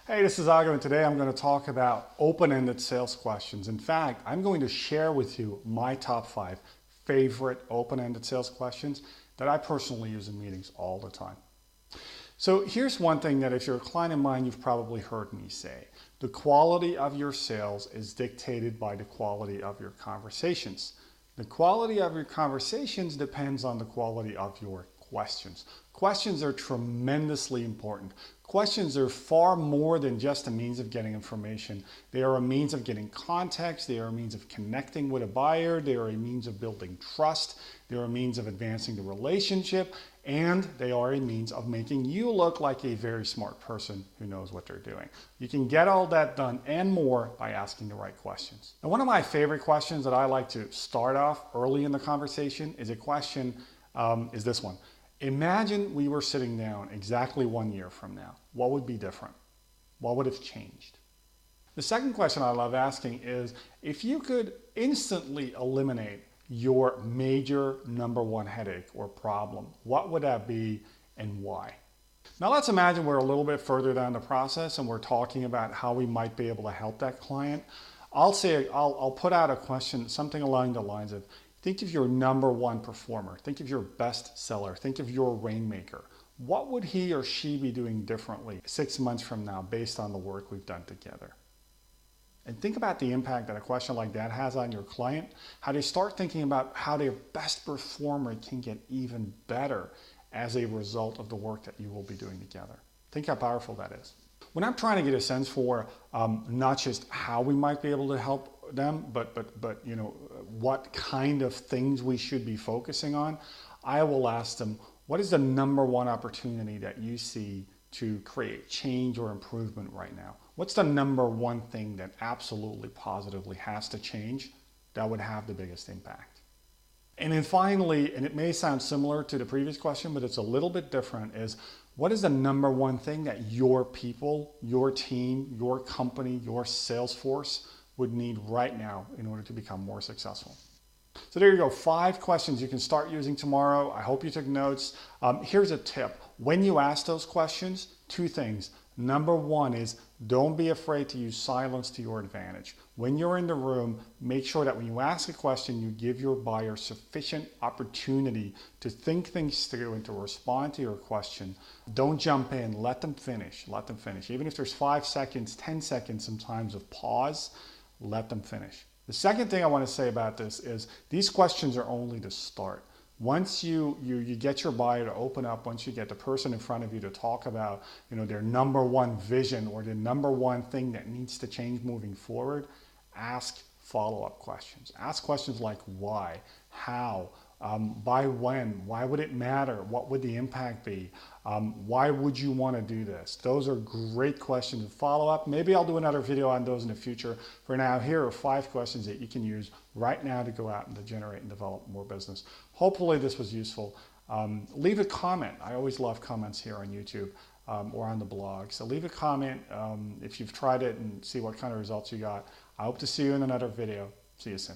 Hey, this is Ago, and today I'm going to talk about open-ended sales questions. In fact, I'm going to share with you my top 5 favorite open-ended sales questions that I personally use in meetings all the time. So here's one thing that if you're a client of mine, you've probably heard me say. The quality of your sales is dictated by the quality of your conversations. The quality of your conversations depends on the quality of your questions. Questions are tremendously important. Questions are far more than just a means of getting information. They are a means of getting context. They are a means of connecting with a buyer. They are a means of building trust. They are a means of advancing the relationship. And they are a means of making you look like a very smart person who knows what they're doing. You can get all that done and more by asking the right questions. And one of my favorite questions that I like to start off early in the conversation is a question, is this one. Imagine we were sitting down exactly 1 year from now. What would be different? What would have changed? The second question I love asking is, if you could instantly eliminate your major number one headache or problem, what would that be and why? Now let's imagine we're a little bit further down the process and we're talking about how we might be able to help that client. I'll put out a question, something along the lines of, think of your number one performer, think of your best seller, think of your rainmaker. What would he or she be doing differently 6 months from now based on the work we've done together? And think about the impact that a question like that has on your client, how they start thinking about how their best performer can get even better as a result of the work that you will be doing together. Think how powerful that is. When I'm trying to get a sense for not just how we might be able to help them, but you know, what kind of things we should be focusing on, I will ask them, what is the number one opportunity that you see to create change or improvement right now? What's the number one thing that absolutely positively has to change that would have the biggest impact? And then finally, and it may sound similar to the previous question, but it's a little bit different, is what is the number one thing that your people, your team, your company, your sales force would need right now in order to become more successful? So there you go, 5 questions you can start using tomorrow. I hope you took notes. Here's a tip. When you ask those questions, 2 things. Number 1 is don't be afraid to use silence to your advantage. When you're in the room, make sure that when you ask a question, you give your buyer sufficient opportunity to think things through and to respond to your question. Don't jump in, let them finish, let them finish. Even if there's 5 seconds, 10 seconds sometimes of pause, let them finish. The second thing I want to say about this is these questions are only the start. Once you get your buyer to open up, once you get the person in front of you to talk about, you know, their number one vision or the number one thing that needs to change moving forward, ask follow-up questions. Ask questions like why, how, by when, why would it matter, what would the impact be, why would you want to do this? Those are great questions to follow up. Maybe I'll do another video on those in the future. For now, here are 5 questions that you can use right now to go out and to generate and develop more business. Hopefully this was useful. Leave a comment. I always love comments here on YouTube or on the blog. So leave a comment if you've tried it and see what kind of results you got. I hope to see you in another video. See you soon.